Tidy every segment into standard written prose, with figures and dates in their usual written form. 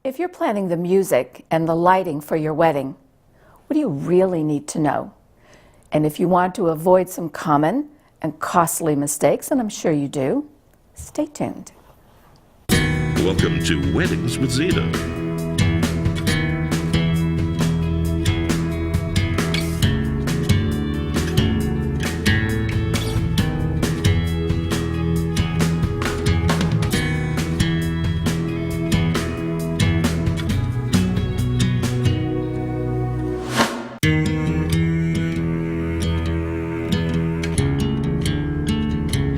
If you're planning the music and the lighting for your wedding, what do you really need to know? And if you want to avoid some common and costly mistakes, and I'm sure you do, stay tuned. Welcome to Weddings with Zita.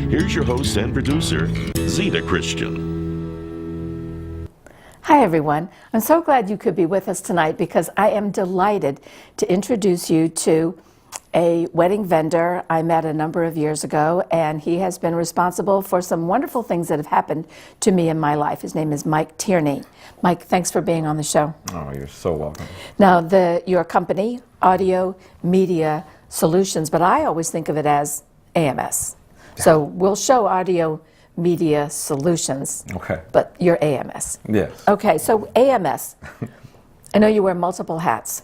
Here's your host and producer, Zita Christian. Hi everyone. I'm so glad you could be with us tonight because I am delighted to introduce you to a wedding vendor I met a number of years ago, and he has been responsible for some wonderful things that have happened to me in my life. His name is Mike Tierney. Mike, thanks for being on the show. Oh, you're so welcome. Now, your company, Audio Media Solutions, but I always think of it as AMS. So we'll show Audio Media Solutions, Okay. but you're AMS. Yes. Okay, so AMS, I know you wear multiple hats.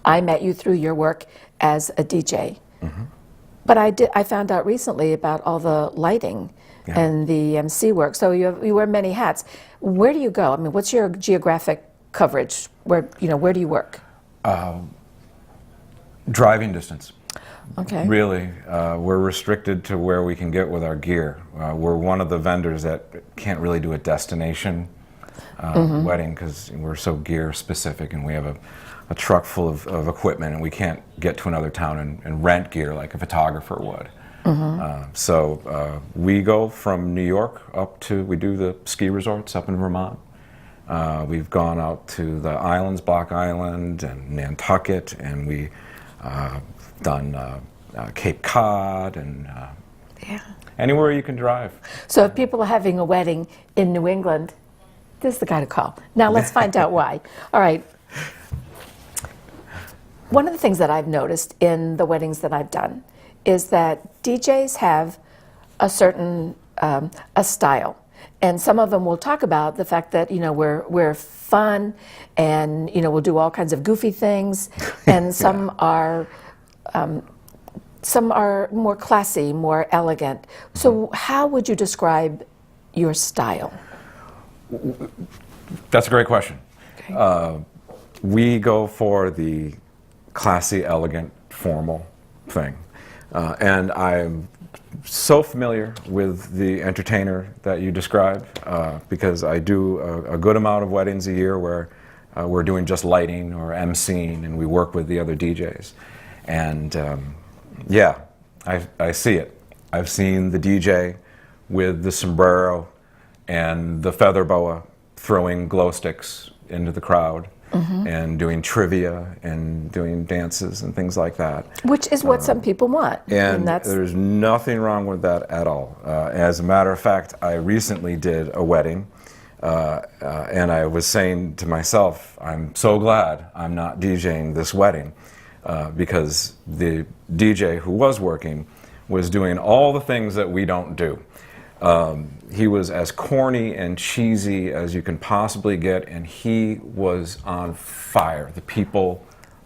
I met you through your work as a DJ, but I found out recently about all the lighting and the MC work. So you wear many hats. Where do you go? I mean, what's your geographic coverage? Where do you work? Driving distance. Okay. Really, we're restricted to where we can get with our gear. We're one of the vendors that can't really do a destination wedding because we're so gear specific, and we have a truck full of equipment, and we can't get to another town and rent gear like a photographer would. So we go from New York we do the ski resorts up in Vermont. We've gone out to the islands, Block Island and Nantucket, and we done Cape Cod and anywhere you can drive. So if people are having a wedding in New England, this is the guy to call. Now let's find out why. All right. One of the things that I've noticed in the weddings that I've done is that DJs have a certain a style. And some of them will talk about the fact that, we're fun and, we'll do all kinds of goofy things. And some are more classy, more elegant. So how would you describe your style? That's a great question. Okay. We go for the classy, elegant, formal thing. And I'm so familiar with the entertainer that you described because I do a good amount of weddings a year where we're doing just lighting or emceeing, and we work with the other DJs. And I see it. I've seen the DJ with the sombrero and the feather boa throwing glow sticks into the crowd and doing trivia and doing dances and things like that. Which is what some people want. And there's nothing wrong with that at all. As a matter of fact, I recently did a wedding and I was saying to myself, I'm so glad I'm not DJing this wedding because the DJ who was working was doing all the things that we don't do. He was as corny and cheesy as you can possibly get, and he was on fire. The people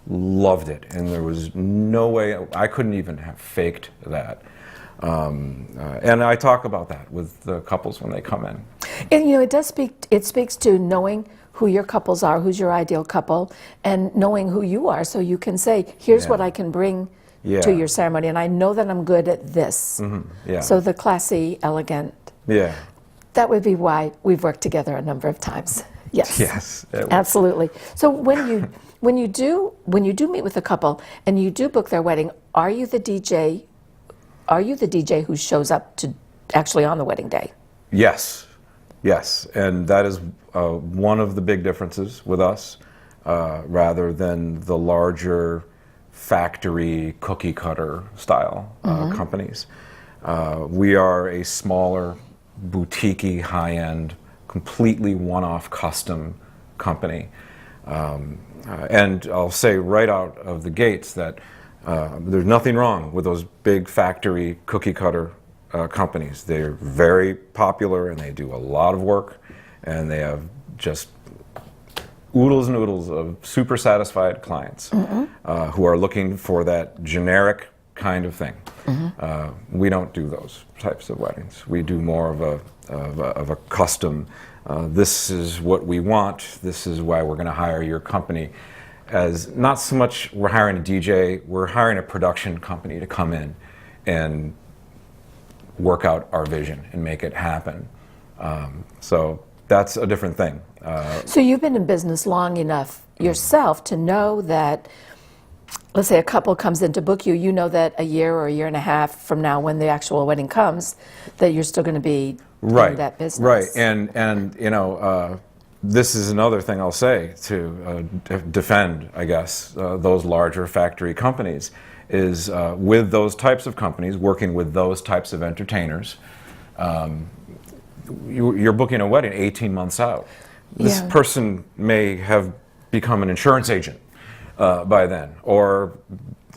loved it, and there was no way, I couldn't even have faked that. And I talk about that with the couples when they come in. And it speaks to knowing who your couples are, who's your ideal couple, and knowing who you are, so you can say, here's what I can bring to your ceremony, and I know that I'm good at this. So the classy, elegant. Yeah. That would be why we've worked together a number of times. Yes. Yes. Absolutely. So when you do meet with a couple and you do book their wedding, are you the DJ who shows up to actually on the wedding day? Yes. Yes. And that is one of the big differences with us, rather than the larger factory cookie cutter style companies. We are a smaller, boutique-y, high-end, completely one-off custom company. And I'll say right out of the gates that there's nothing wrong with those big factory cookie cutter companies. They're very popular and they do a lot of work, and they have just oodles and oodles of super satisfied clients who are looking for that generic kind of thing. We don't do those types of weddings. We do more of a custom. This is what we want. This is why we're going to hire your company. As not so much we're hiring a DJ, we're hiring a production company to come in and work out our vision and make it happen. So that's a different thing. So you've been in business long enough yourself to know that, let's say a couple comes in to book you, you know that a year or a year and a half from now when the actual wedding comes, that you're still going to be in that business. Right, and you know, this is another thing I'll say to defend, I guess, those larger factory companies, is with those types of companies, working with those types of entertainers, you're booking a wedding 18 months out. This person may have become an insurance agent by then, or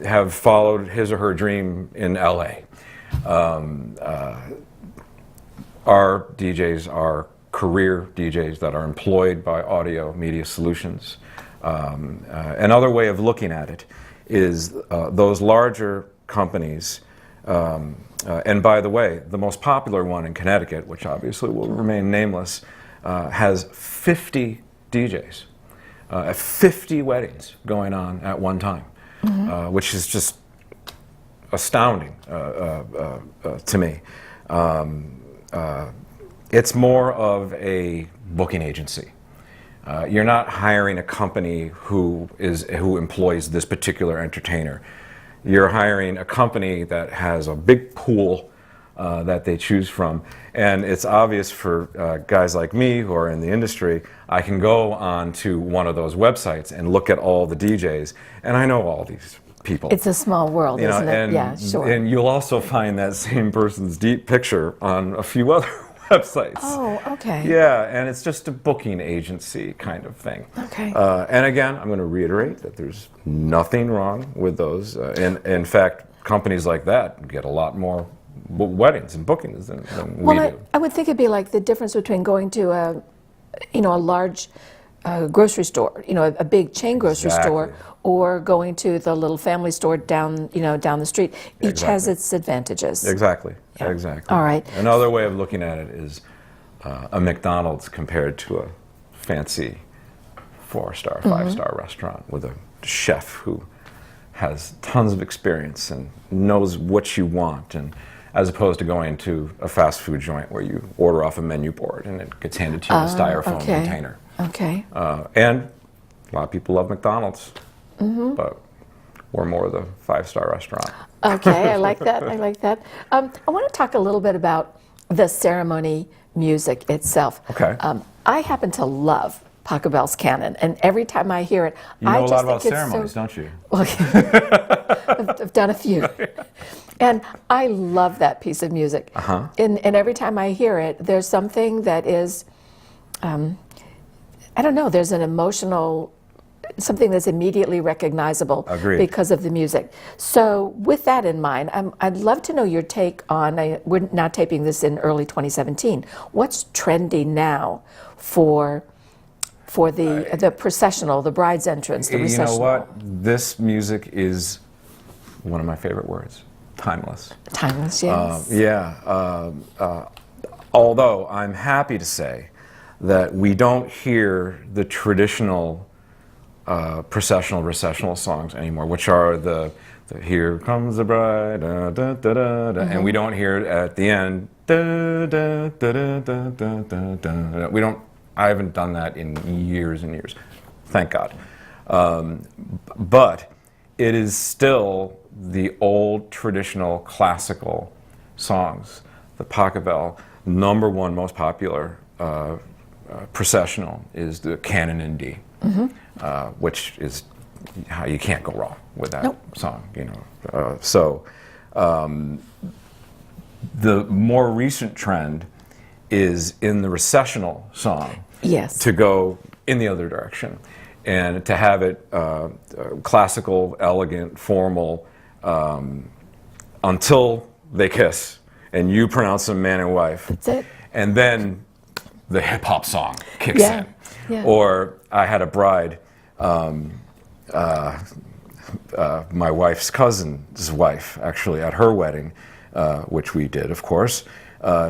have followed his or her dream in LA. Our DJs are career DJs that are employed by Audio Media Solutions. Another way of looking at it is those larger companies, and by the way, the most popular one in Connecticut, which obviously will remain nameless, has 50 DJs, 50 weddings going on at one time, which is just astounding to me. It's more of a booking agency. You're not hiring a company who employs this particular entertainer. You're hiring a company that has a big pool that they choose from. And it's obvious for guys like me who are in the industry, I can go on to one of those websites and look at all the DJs, and I know all these people. It's a small world, You know, isn't it? and, Yeah, sure. and you'll also find that same person's deep picture on a few other websites. Oh, okay. Yeah, and it's just a booking agency kind of thing. Okay. And again, I'm going to reiterate that there's nothing wrong with those. In fact, companies like that get a lot more weddings and bookings than we do. I would think it'd be like the difference between going to a large grocery store, a big chain grocery store, or going to the little family store down the street. Each has its advantages. Exactly. Yeah. Exactly. All right. Another way of looking at it is a McDonald's compared to a fancy 4-star, 5-star restaurant with a chef who has tons of experience and knows what you want, and as opposed to going to a fast food joint where you order off a menu board and it gets handed to you in a styrofoam container. Okay. And a lot of people love McDonald's, but we're more the 5-star restaurant. Okay, I like that. I like that. I want to talk a little bit about the ceremony music itself. Okay. I happen to love Pachelbel's canon, and every time I hear it, You I know a just lot think about it's ceremonies, so, don't you? I've done a few. And I love that piece of music. And every time I hear it, there's something that is, I don't know, there's an emotional, something that's immediately recognizable Agreed. because of the music. So with that in mind, I'd love to know your take on, we're now taping this in early 2017, what's trendy now for the processional, the bride's entrance, the recessional? You know what? This music is one of my favorite words. Timeless. Timeless, yes. Although I'm happy to say that we don't hear the traditional processional, recessional songs anymore, which are the "Here Comes the Bride," da, da, da, da, da, and we don't hear it at the end. Da, da, da, da, da, da, da, da. We don't. I haven't done that in years and years, thank God. But it is still the old traditional classical songs. The Pachelbel #1 most popular processional is the Canon in D, which is how you can't go wrong with that song. The more recent trend is in the recessional song to go in the other direction and to have it classical, elegant, formal until they kiss and you pronounce them man and wife. That's it. And then the hip hop song kicks Yeah, in. yeah. Or I had a bride, my wife's cousin's wife, actually, at her wedding, which we did, of course.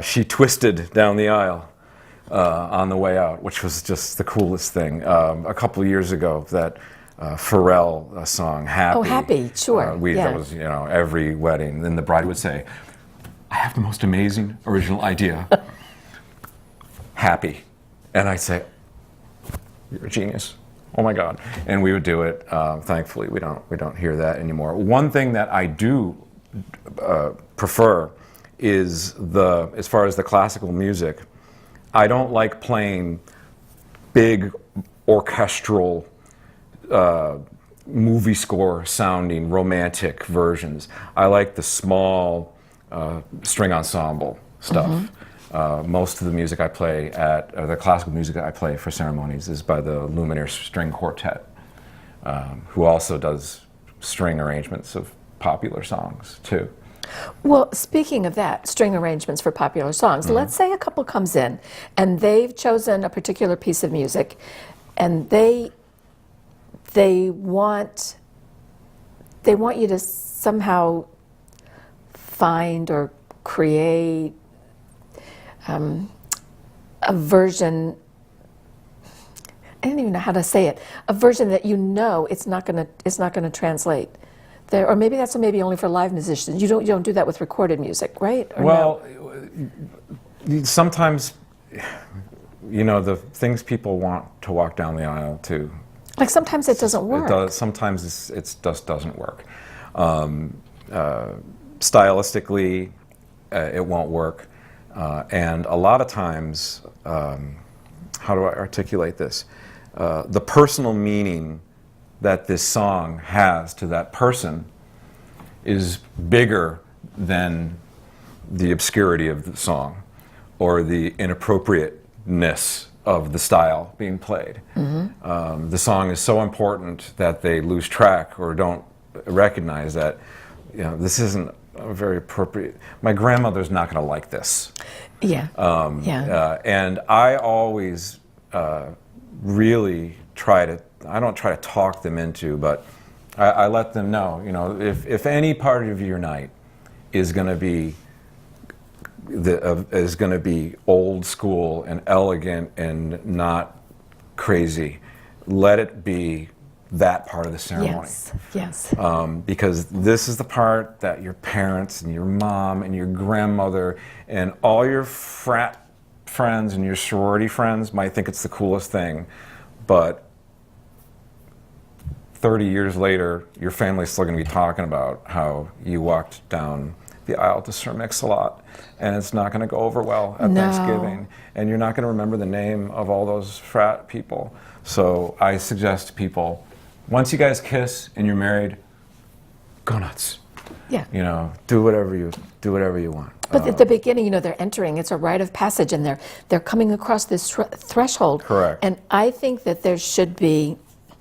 She twisted down the aisle on the way out, which was just the coolest thing. A couple of years ago, that Pharrell song, "Happy." Oh, Happy, sure. Yeah. That was, every wedding. Then the bride would say, "I have the most amazing original idea." "Happy," and I'd say, "You're a genius." Oh my God! And we would do it. Thankfully, we don't hear that anymore. One thing that I do prefer is as far as the classical music, I don't like playing big orchestral movie score sounding romantic versions. I like the small string ensemble stuff. Most of the music I play the classical music I play for ceremonies is by the Lumineer String Quartet, who also does string arrangements of popular songs too. Well, speaking of that, string arrangements for popular songs, let's say a couple comes in and they've chosen a particular piece of music and they want you to somehow find or create a version. I don't even know how to say it. A version that it's not going to translate. There, or maybe that's maybe only for live musicians. You don't do that with recorded music, right? Or well, sometimes, the things people want to walk down the aisle to. Like sometimes it doesn't work. Sometimes it just doesn't work. Stylistically, it won't work. And a lot of times, how do I articulate this? The personal meaning that this song has to that person is bigger than the obscurity of the song or the inappropriateness of the style being played. The song is so important that they lose track or don't recognize that this isn't a very appropriate. My grandmother's not going to like this. Yeah. And I always really I don't try to talk them into, but I let them know, if any part of your night is going to be old school and elegant and not crazy, let it be that part of the ceremony. Yes. Because this is the part that your parents and your mom and your grandmother and all your frat friends and your sorority friends might think it's the coolest thing, but 30 years later, your family's still going to be talking about how you walked down the aisle to Sir Mix-a-Lot, and it's not going to go over well at Thanksgiving, and you're not going to remember the name of all those frat people. So I suggest to people, once you guys kiss and you're married, go nuts. Yeah. Do whatever you want. But at the beginning, they're entering. It's a rite of passage, and they're coming across this threshold. Correct. And I think that there should be.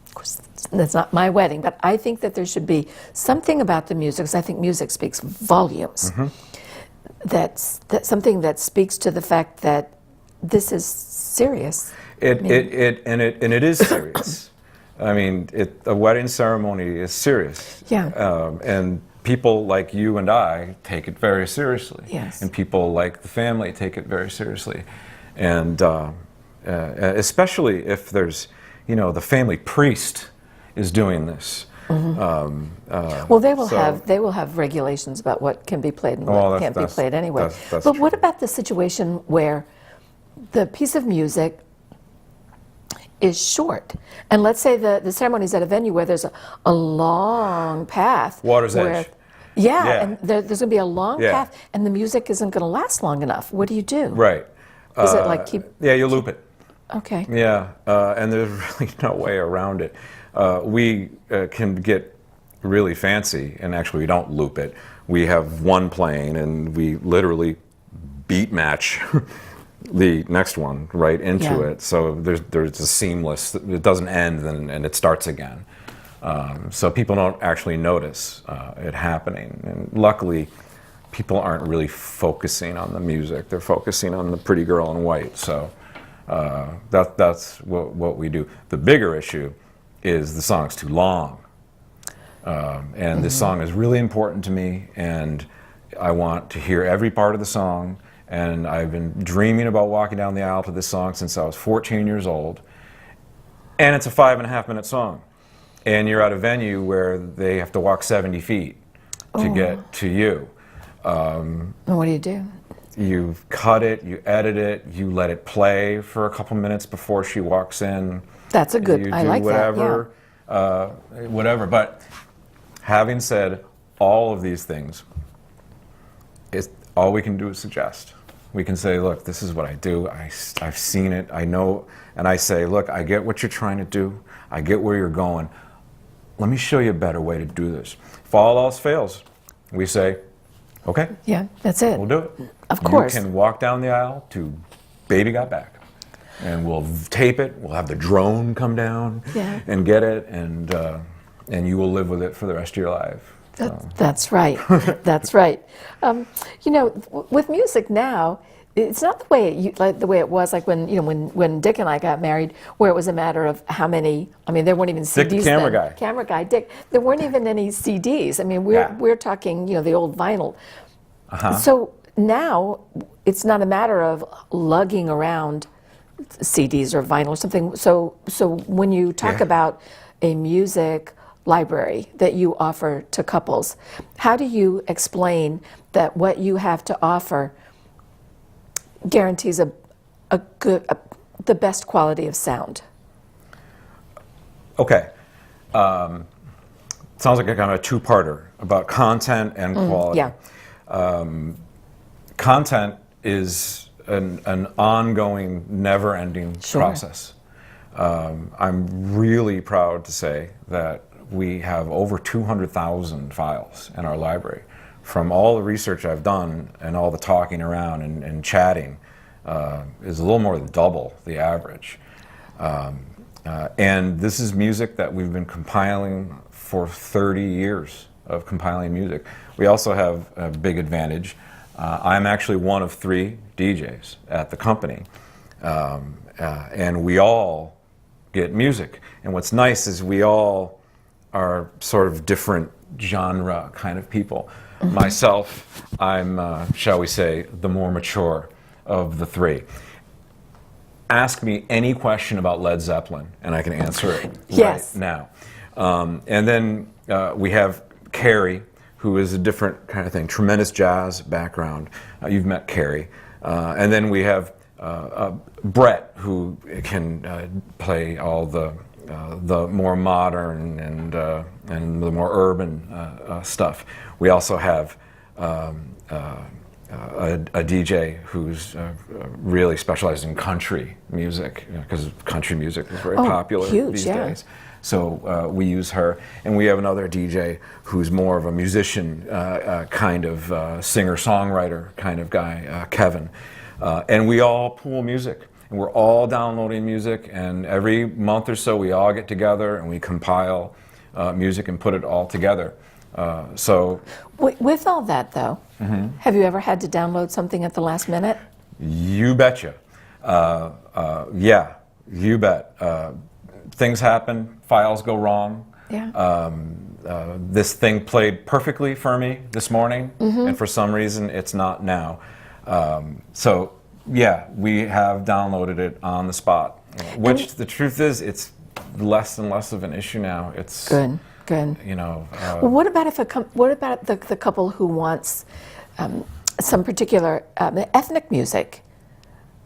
Of course, that's not my wedding, but I think that there should be something about the music, because I think music speaks volumes. That's something that speaks to the fact that this is serious. It is serious. I mean, a wedding ceremony is serious. Yeah. And people like you and I take it very seriously. Yes. And people like the family take it very seriously. And especially if there's, the family priest is doing this. Well, they will have regulations about what can be played and what can't be played anyway. That's but true. what about the situation where the piece of music is short, and let's say the ceremony's at a venue where there's a long path. Water's Edge. Yeah, and there's going to be a long Yeah. path, and the music isn't going to last long enough. What do you do? Right. Is it like keep? Yeah, you loop it. Okay. Yeah, and there's really no way around it. We can get really fancy, and actually we don't loop it. We have one playing, and we literally beat match the next one right into it. So there's a seamless. It doesn't end, and it starts again. So people don't actually notice it happening, and luckily, people aren't really focusing on the music. They're focusing on the pretty girl in white. So That's what we do. The bigger issue is the song's too long. And this song is really important to me, and I want to hear every part of the song. And I've been dreaming about walking down the aisle to this song since I was 14 years old. And it's a 5.5-minute song. And you're at a venue where they have to walk 70 feet to get to you. And what do? You cut it, you edit it, you let it play for a couple minutes before she walks in. That's a good, I like whatever, that, yeah. Whatever. But having said all of these things, all we can do is suggest. We can say, look, this is what I do. I've seen it. I know. And I say, look, I get what you're trying to do. I get where you're going. Let me show you a better way to do this. If all else fails, we say, okay. Yeah, that's it. We'll do it. Of course. You can walk down the aisle to Baby Got Back. And we'll tape it. We'll have the drone come down and get it. And you will live with it for the rest of your life. That's right. That's right. You know, with music now, it's not the way it was like when Dick and I got married, where it was a matter of how many. I mean, there weren't even CDs. Dick, the camera then. guy. Camera guy, Dick. There weren't even any CDs. I mean, we're talking the old vinyl. So now it's not a matter of lugging around CDs or vinyl or something. So when you talk about a music library that you offer to couples, how do you explain that what you have to offer guarantees the best quality of sound? Okay. Sounds like a kind of a two-parter about content and quality. Yeah. Content is an ongoing, never-ending process. I'm really proud to say that we have over 200,000 files in our library. From all the research I've done and all the talking around and chatting, is a little more than double the average. And this is music that we've been compiling for 30 years of compiling music. We also have a big advantage. I'm actually one of 3 DJs at the company, and we all get music. And what's nice is we all are sort of different genre kind of people. Myself, I'm, shall we say, the more mature of the 3. Ask me any question about Led Zeppelin, and I can answer it right now. And then we have Carrie, who is a different kind of thing, tremendous jazz background. You've met Carrie. And then we have Brett, who can play all the more modern and the more urban stuff. We also have a DJ who's really specialized in country music, because country music is very popular these days. So we use her. And we have another DJ who's more of a musician kind of singer-songwriter kind of guy, Kevin. And we all pool music. And we're all downloading music. And every month or so we all get together and we compile music and put it all together. With all that, though, have you ever had to download something at the last minute? You betcha. Yeah, you bet. Things happen, files go wrong. Yeah. This thing played perfectly for me this morning, and for some reason it's not now. So, yeah, we have downloaded it on the spot, which the truth is, it's less and less of an issue now. It's good. You know. Well, what about the couple who wants some particular ethnic music?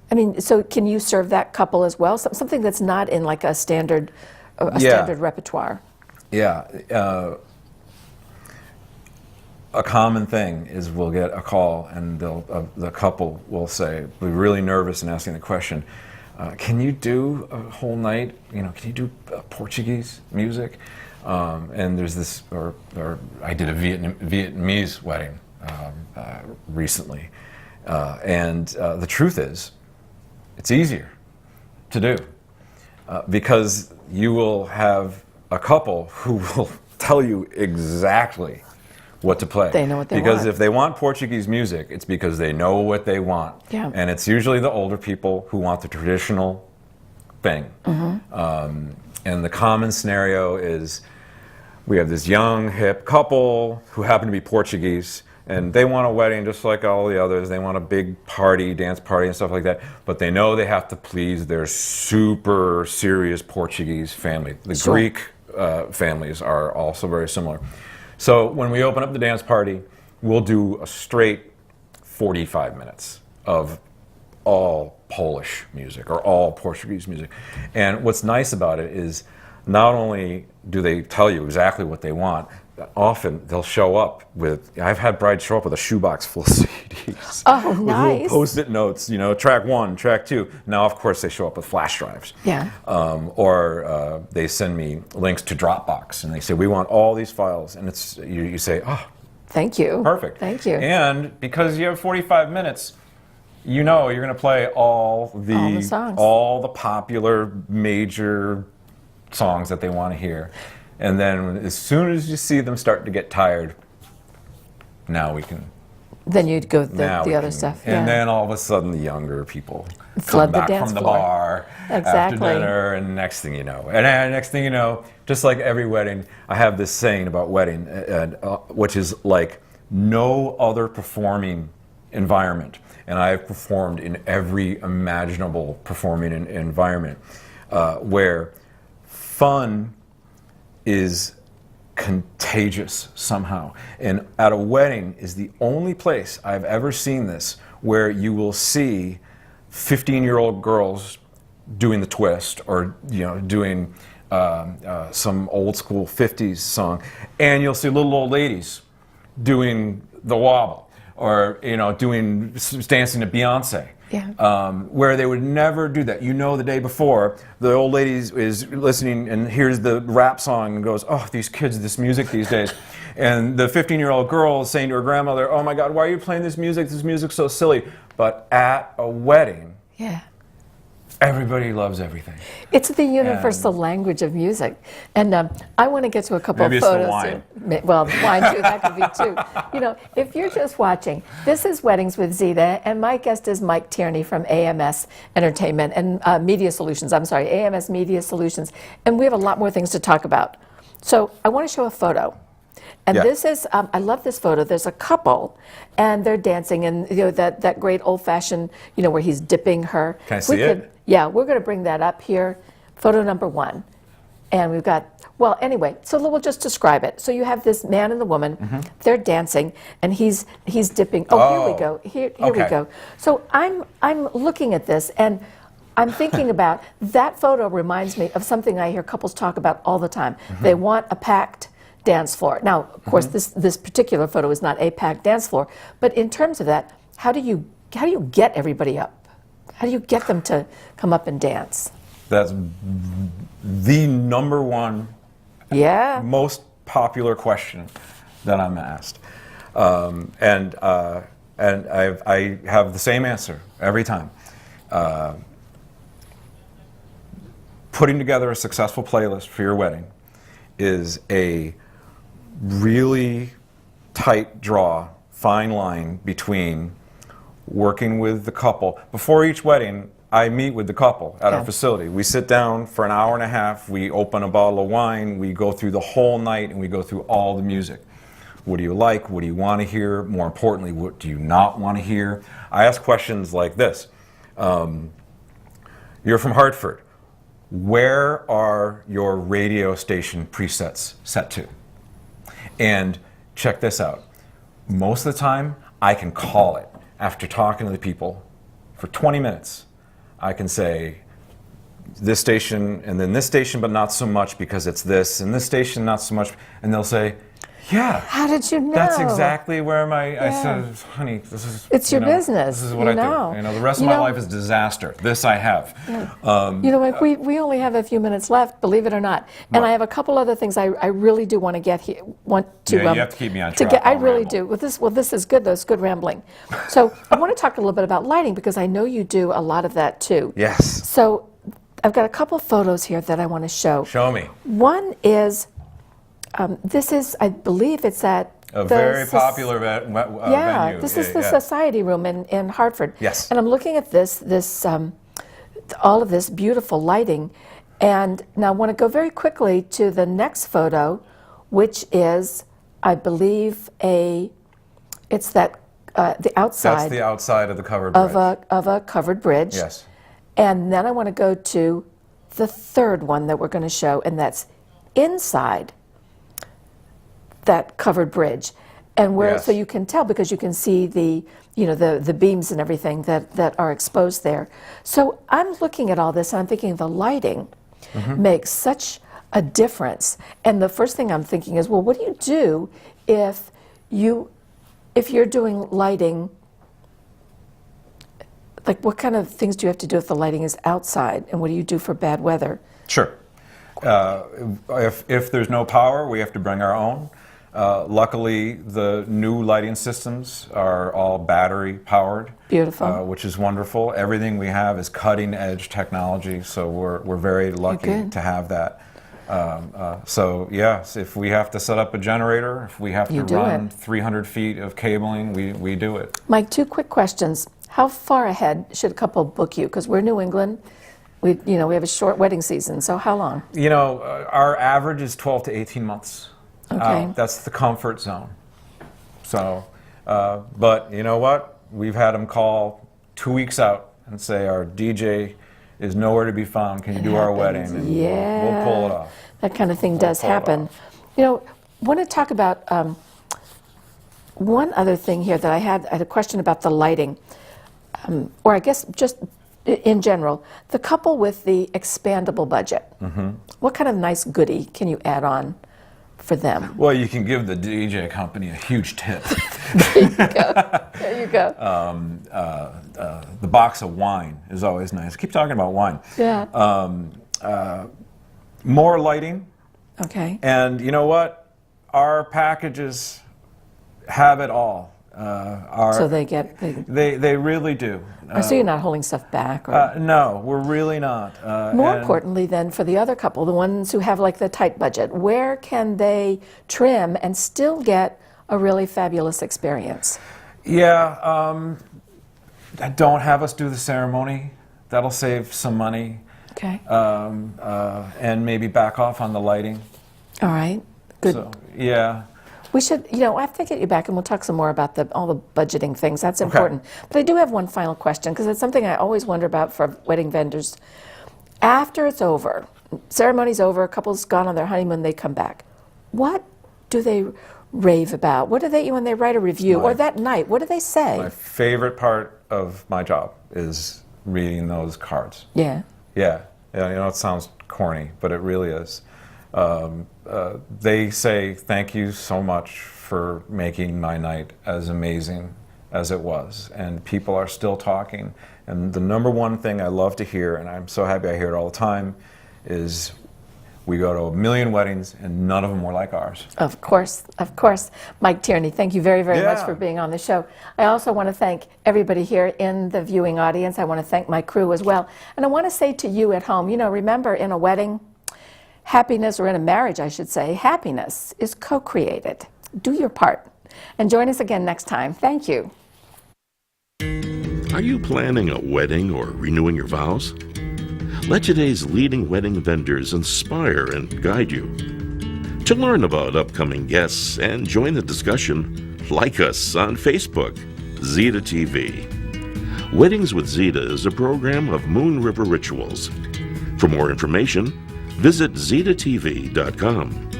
I mean, so can you serve that couple as well? Something that's not in like a standard repertoire. Yeah. A common thing is we'll get a call and the couple will say, be really nervous and asking the question, can you do a whole night, can you do Portuguese music? And there's this, or I did a Vietnamese wedding recently. And the truth is, it's easier to do because you will have a couple who will tell you exactly what to play. They know what they because want. if they want Portuguese music, it's because they know what they want. Yeah. And it's usually the older people who want the traditional thing. And the common scenario is we have this young, hip couple who happen to be Portuguese, and they want a wedding just like all the others. They want a big party, dance party and stuff like that, but they know they have to please their super serious Portuguese family. The Sure. Greek families are also very similar. So when we open up the dance party, we'll do a straight 45 minutes of all Polish music or all Portuguese music. And what's nice about it is not only do they tell you exactly what they want, often they'll show up with, I've had brides show up with a shoebox full of CDs. Oh, with nice. little Post-it notes, you know, track 1, track 2. Now, of course, they show up with flash drives. Yeah. Or they send me links to Dropbox, and they say, we want all these files. And it's you say, oh, Thank you. perfect. Thank you. And because you have 45 minutes, you know you're going to play all the songs. all the popular major songs that they want to hear. And then as soon as you see them start to get tired, now we can Then you'd go now the we other can- stuff. And yeah. then all of a sudden the younger people Flood come the back dance from the floor. bar after Exactly. dinner, and next thing you know, next thing you know, just like every wedding, I have this saying about wedding, which is like no other performing environment. And I have performed in every imaginable performing environment where fun is contagious somehow. And at a wedding is the only place I've ever seen this where you will see 15-year-old girls doing the twist, or doing some old school 50s song, and you'll see little old ladies doing the wobble, or doing dancing to Beyonce. Yeah. Where they would never do that. The day before, the old lady is listening and hears the rap song and goes, oh, these kids, this music these days. And the 15-year-old girl is saying to her grandmother, oh my God, why are you playing this music? This music's so silly. But at a wedding, Yeah. everybody loves everything. It's the universal language of music. And I want to get to a couple Maybe of it's the photos. wine. Well, wine too, that could be too. If you're just watching, this is Weddings with Zita, and my guest is Mike Tierney from AMS Entertainment and Media Solutions. I'm sorry, AMS Media Solutions. And we have a lot more things to talk about. So I want to show a photo. And Yeah. this is, I love this photo. There's a couple, and they're dancing, and that great old-fashioned, where he's dipping her. Can I see it? Yeah, we're going to bring that up here. Photo number 1. And we've got, well, anyway, so we'll just describe it. So you have this man and the woman, they're dancing, and he's dipping. Oh, here we go. Here we okay. go. So I'm looking at this, and I'm thinking about, that photo reminds me of something I hear couples talk about all the time. They want a packed dance floor. Now, of course, this particular photo is not a packed dance floor, but in terms of that, how do you get everybody up? How do you get them to come up and dance? That's the number one Yeah. most popular question that I'm asked, and I have the same answer every time. Putting together a successful playlist for your wedding is a really tight draw, fine line between working with the couple. Before each wedding, I meet with the couple at our facility. We sit down for an hour and a half, we open a bottle of wine, we go through the whole night, and we go through all the music. What do you like? What do you want to hear? More importantly, what do you not want to hear? I ask questions like this. You're from Hartford. Where are your radio station presets set to? And check this out. Most of the time, I can call it. After talking to the people for 20 minutes, I can say, this station, and then this station, but not so much because it's this, and this station, not so much. And they'll say, yeah. How did you know? That's exactly where I said, honey, this is... It's your business. This is what I do. The rest of my life is disaster. This I have. Mike, we only have a few minutes left, believe it or not. And I have a couple other things I really do want to get here. You have to keep me on track. I I'll really ramble. do. This is good, though. It's good rambling. So I want to talk a little bit about lighting, because I know you do a lot of that, too. Yes. So I've got a couple photos here that I want to show. Show me. One is, this is, I believe it's at A very popular venue. This is the Society Room in Hartford. Yes. And I'm looking at all of this beautiful lighting, and now I want to go very quickly to the next photo, which is, I believe, it's the outside. That's the outside of the covered bridge. Of a covered bridge. Yes. And then I want to go to the third one that we're going to show, and that's inside that covered bridge. And Yes. so you can tell, because you can see the beams and everything that are exposed there. So I'm looking at all this and I'm thinking the lighting makes such a difference. And the first thing I'm thinking is, well, what do you do if you're doing lighting? Like, what kind of things do you have to do if the lighting is outside, and what do you do for bad weather? Sure. If there's no power, we have to bring our own. Luckily, the new lighting systems are all battery powered. Beautiful. Which is wonderful. Everything we have is cutting edge technology, so we're very lucky to have that. So yes, if we have to set up a generator, if we have to run 300 feet of cabling, we do it. Mike, 2 quick questions. How far ahead should a couple book you? Because we're New England. We have a short wedding season, so how long? Our average is 12 to 18 months. Okay. That's the comfort zone. So, but you know what? We've had them call 2 weeks out and say, our DJ is nowhere to be found. Can you do our wedding? And we'll pull it off. That kind of thing does happen. I want to talk about one other thing here that I had a question about the lighting, or I guess just in general, the couple with the expandable budget. What kind of nice goodie can you add on for them? Well, you can give the DJ company a huge tip. There you go. The box of wine is always nice. Keep talking about wine. Yeah. More lighting. Okay. And you know what? Our packages have it all. So they get... They really do. so you're not holding stuff back? Or? No, we're really not. More importantly then, for the other couple, the ones who have like the tight budget, where can they trim and still get a really fabulous experience? Yeah, don't have us do the ceremony. That'll save some money. Okay. And maybe back off on the lighting. All right. Good. So, yeah. We should, I have to get you back and we'll talk some more about all the budgeting things. That's important. But I do have one final question, because it's something I always wonder about for wedding vendors. After it's over, ceremony's over, couple's gone on their honeymoon, they come back. What do they rave about? What do they, when they write a review, or that night, what do they say? My favorite part of my job is reading those cards. Yeah. Yeah. It sounds corny, but it really is. They say, thank you so much for making my night as amazing as it was. And people are still talking. And the number one thing I love to hear, and I'm so happy I hear it all the time, is we go to 1 million weddings and none of them were like ours. Of course, of course. Mike Tierney, thank you very, very much for being on the show. I also want to thank everybody here in the viewing audience. I want to thank my crew as well. And I want to say to you at home, remember, in a wedding, happiness, or in a marriage, I should say, happiness is co-created. Do your part. And join us again next time. Thank you. Are you planning a wedding or renewing your vows? Let today's leading wedding vendors inspire and guide you. To learn about upcoming guests and join the discussion, like us on Facebook, Zita TV. Weddings with Zita is a program of Moon River Rituals. For more information, visit zitatv.com.